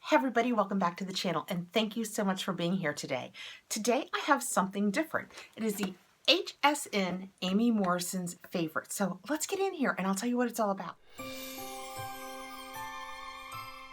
Hey everybody, welcome back to the channel and thank you so much for being here today. Today I have something different. It is the HSN Amy Morrison's favorite. So let's get in here and I'll tell you what it's all about.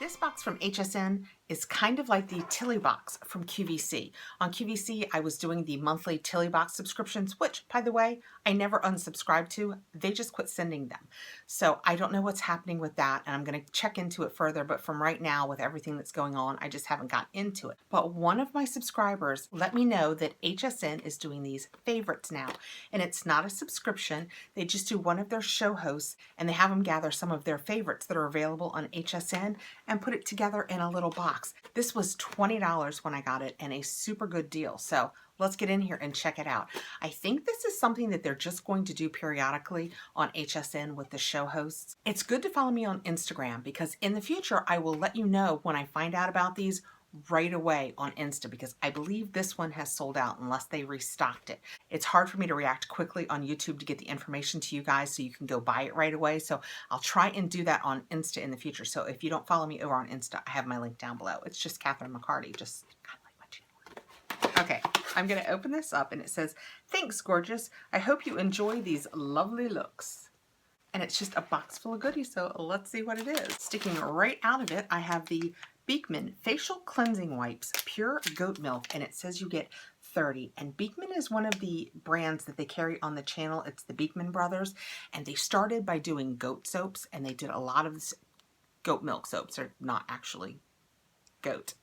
This box from HSN is kind of like the Tilly box from QVC. On QVC, I was doing the monthly Tilly box subscriptions, which, by the way, I never unsubscribed to. They just quit sending them. So I don't know what's happening with that, and I'm going to check into it further. But from right now, with everything that's going on, I just haven't got into it. But one of my subscribers let me know that HSN is doing these favorites now. And it's not a subscription. They just do one of their show hosts, and they have them gather some of their favorites that are available on HSN and put it together in a little box. This was $20 when I got it and a super good deal. So let's get in here and check it out. I think this is something that they're just going to do periodically on HSN with the show hosts. It's good to follow me on Instagram because in the future I will let you know when I find out about these right away on Insta, because I believe this one has sold out unless they restocked it. It's hard for me to react quickly on YouTube to get the information to you guys so you can go buy it right away. So I'll try and do that on Insta in the future. So if you don't follow me over on Insta, I have my link down below. It's just KathrinMCCARTY, just kind of like my channel. Okay, I'm going to open this up and it says, "Thanks, gorgeous. I hope you enjoy these lovely looks." And it's just a box full of goodies, so let's see what it is. Sticking right out of it, I have the Beakman Facial Cleansing Wipes, Pure Goat Milk, and it says you get 30. And Beakman is one of the brands that they carry on the channel. It's the Beakman brothers, and they started by doing goat soaps, and they did a lot of this. Goat milk soaps are not actually goat.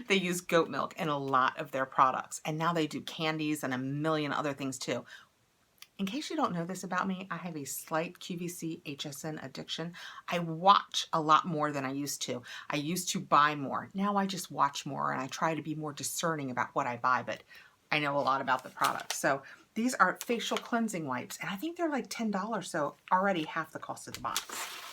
They use goat milk in a lot of their products, and now they do candies and a million other things too. In case you don't know this about me, I have a slight QVC HSN addiction. I watch a lot more than I used to. I used to buy more. Now I just watch more and I try to be more discerning about what I buy, but I know a lot about the products. So these are facial cleansing wipes and I think they're like $10, so already half the cost of the box.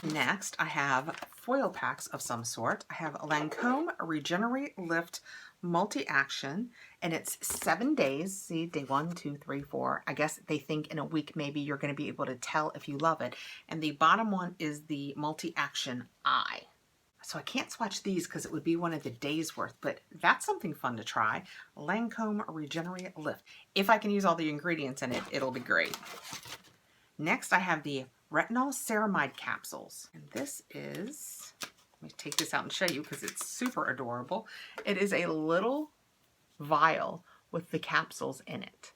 Next, I have foil packs of some sort. I have Lancome Regenerate Lift Multi-Action, and it's 7 days. See, day 1, 2, 3, 4. I guess they think in a week maybe you're going to be able to tell if you love it. And the bottom one is the Multi-Action Eye. So I can't swatch these because it would be one of the days worth, but that's something fun to try. Lancome Regenerate Lift. If I can use all the ingredients in it, it'll be great. Next, I have the Retinol Ceramide capsules. And this is, let me take this out and show you because it's super adorable. It is a little vial with the capsules in it.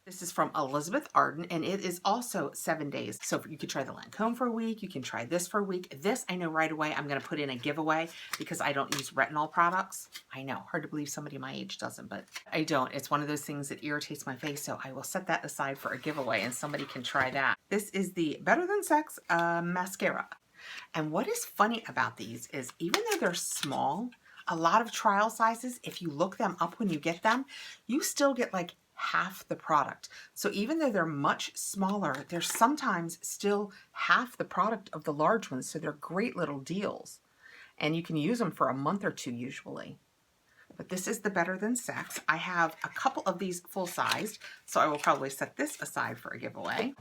This is from Elizabeth Arden, and it is also 7 days. So you could try the Lancome for a week. You can try this for a week. This, I know right away, I'm going to put in a giveaway because I don't use retinol products. I know, hard to believe somebody my age doesn't, but I don't. It's one of those things that irritates my face, so I will set that aside for a giveaway, and somebody can try that. This is the Better Than Sex mascara. And what is funny about these is even though they're small, a lot of trial sizes, if you look them up when you get them, you still get like half the product. So even though they're much smaller, they're sometimes still half the product of the large ones. So they're great little deals. And you can use them for a month or two usually. But this is the Better Than Sex. I have a couple of these full-sized, so I will probably set this aside for a giveaway.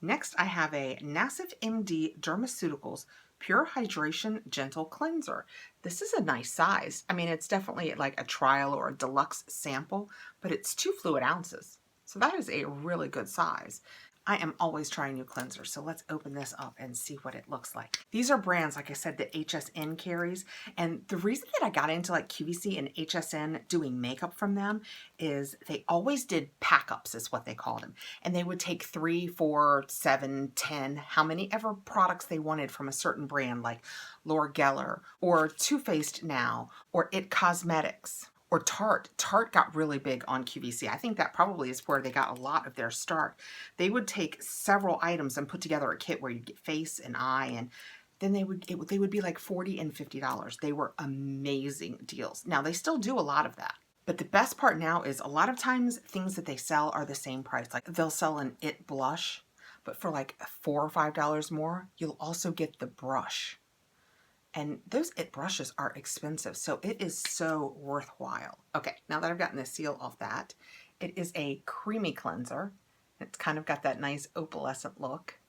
Next, I have a Nassif MD Dermaceuticals Pure Hydration Gentle Cleanser. This is a nice size. I mean, it's definitely like a trial or a deluxe sample, but it's 2 fluid ounces. So that is a really good size. I am always trying new cleansers, so let's open this up and see what it looks like. These are brands, like I said, that HSN carries, and the reason that I got into like QVC and HSN doing makeup from them is they always did pack-ups is what they called them, and they would take 3, 4, 7, 10, how many ever products they wanted from a certain brand like Laura Geller or Too Faced now or It Cosmetics. Or Tarte. Tarte got really big on QVC. I think that probably is where they got a lot of their start. They would take several items and put together a kit where you'd get face and eye, and then they would be like $40 and $50. They were amazing deals. Now they still do a lot of that. But the best part now is a lot of times things that they sell are the same price. Like they'll sell an It blush, but for like $4 or $5 more, you'll also get the brush. And those It brushes are expensive, so it is so worthwhile. Okay, now that I've gotten the seal off that, it is a creamy cleanser. It's kind of got that nice opalescent look.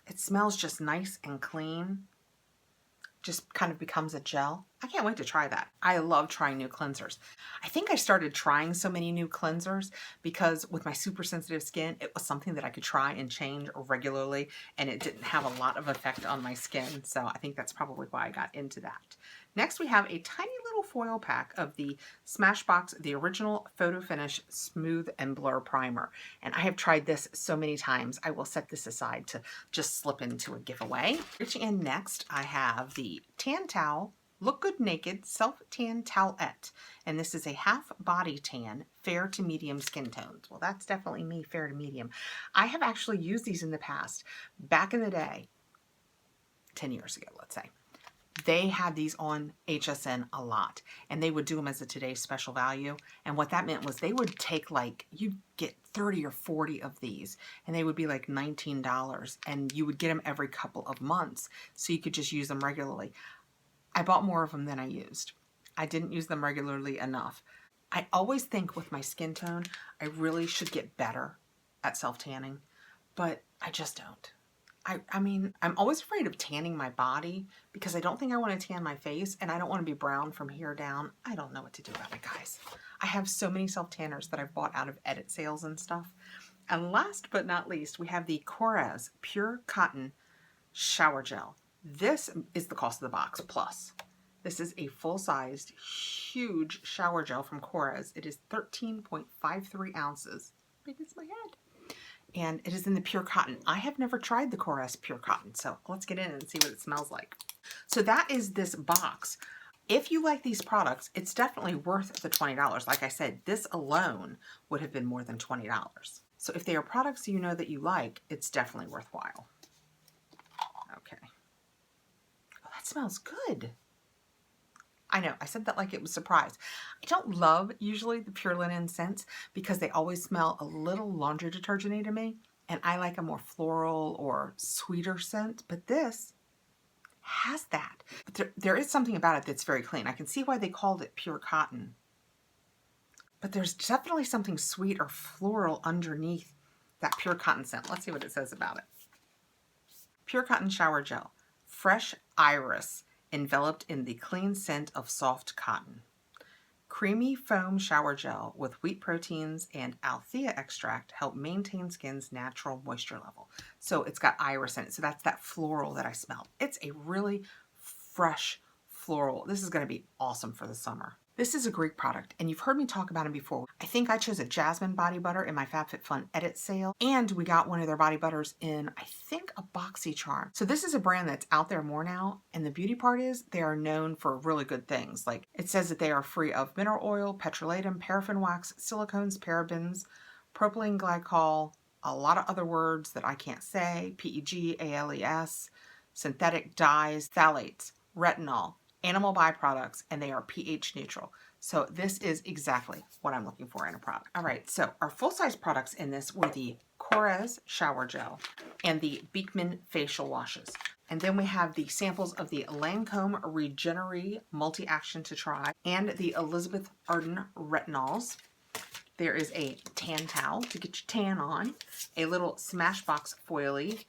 It smells just nice and clean. just kind of becomes a gel. I can't wait to try that. I love trying new cleansers. I think I started trying so many new cleansers because with my super sensitive skin, it was something that I could try and change regularly, and it didn't have a lot of effect on my skin. So I think that's probably why I got into that. Next, we have a tiny little foil pack of the Smashbox, the original Photo Finish Smooth and Blur Primer. And I have tried this so many times, I will set this aside to just slip into a giveaway. Reaching in next, I have the Tan Towel Look Good Naked Self-Tan Towelette. And this is a half body tan, fair to medium skin tones. Well, that's definitely me, fair to medium. I have actually used these in the past. Back in the day, 10 years ago, let's say. They had these on HSN a lot, and they would do them as a today's special value. And what that meant was they would take, like, you'd get 30 or 40 of these, and they would be like $19, and you would get them every couple of months, so you could just use them regularly. I bought more of them than I used. I didn't use them regularly enough. I always think with my skin tone, I really should get better at self-tanning, but I just don't. I mean, I'm always afraid of tanning my body because I don't think I want to tan my face, and I don't want to be brown from here down. I don't know what to do about it, guys. I have so many self-tanners that I've bought out of edit sales and stuff. And last but not least, we have the Korres Pure Cotton Shower Gel. This is the cost of the box plus. This is a full-sized, huge shower gel from Korres. It is 13.53 ounces. Big as my head. And it is in the pure cotton. I have never tried the Korres pure cotton, so let's get in and see what it smells like. So that is this box. If you like these products, it's definitely worth the $20. Like I said, this alone would have been more than $20. So if they are products you know that you like, it's definitely worthwhile. Okay. Oh, that smells good. I know, I said that like it was a surprise. I don't love usually the pure linen scents because they always smell a little laundry detergent-y to me, and I like a more floral or sweeter scent, but this has that. But there is something about it that's very clean. I can see why they called it pure cotton, but there's definitely something sweet or floral underneath that pure cotton scent. Let's see what it says about it. Pure Cotton Shower Gel, Fresh Iris, enveloped in the clean scent of soft cotton. Creamy foam shower gel with wheat proteins and althea extract help maintain skin's natural moisture level. So it's got iris in it. So that's that floral that I smelled. It's a really fresh floral. This is going to be awesome for the summer. This is a Greek product, and you've heard me talk about it before. I think I chose a jasmine body butter in my FabFitFun edit sale, and we got one of their body butters in, I think, a Boxycharm. So this is a brand that's out there more now, and the beauty part is they are known for really good things. Like, it says that they are free of mineral oil, petrolatum, paraffin wax, silicones, parabens, propylene glycol, a lot of other words that I can't say, PEG, ALES, synthetic dyes, phthalates, retinol, animal byproducts, and they are pH neutral. So this is exactly what I'm looking for in a product. All right, so our full-size products in this were the Korres shower gel and the Beakman facial washes. And then we have the samples of the Lancome Regenerate Multi-Action to Try and the Elizabeth Arden retinols. There is a tan towel to get your tan on, a little Smashbox foily,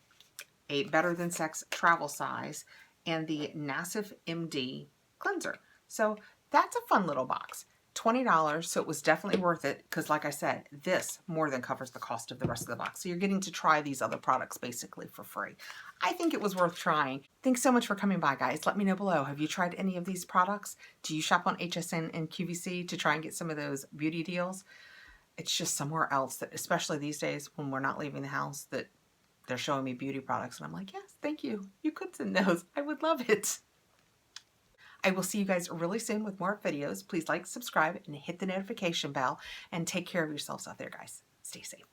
a Better Than Sex travel size, and the Nassif MD cleanser. So that's a fun little box. $20, so it was definitely worth it because, like I said, this more than covers the cost of the rest of the box. So you're getting to try these other products basically for free. I think it was worth trying. Thanks so much for coming by, guys. Let me know below. Have you tried any of these products? Do you shop on HSN and QVC to try and get some of those beauty deals? It's just somewhere else that, especially these days when we're not leaving the house, that they're showing me beauty products, and I'm like, yes, thank you. You could send those. I would love it. I will see you guys really soon with more videos. Please like, subscribe, and hit the notification bell, and take care of yourselves out there, guys. Stay safe.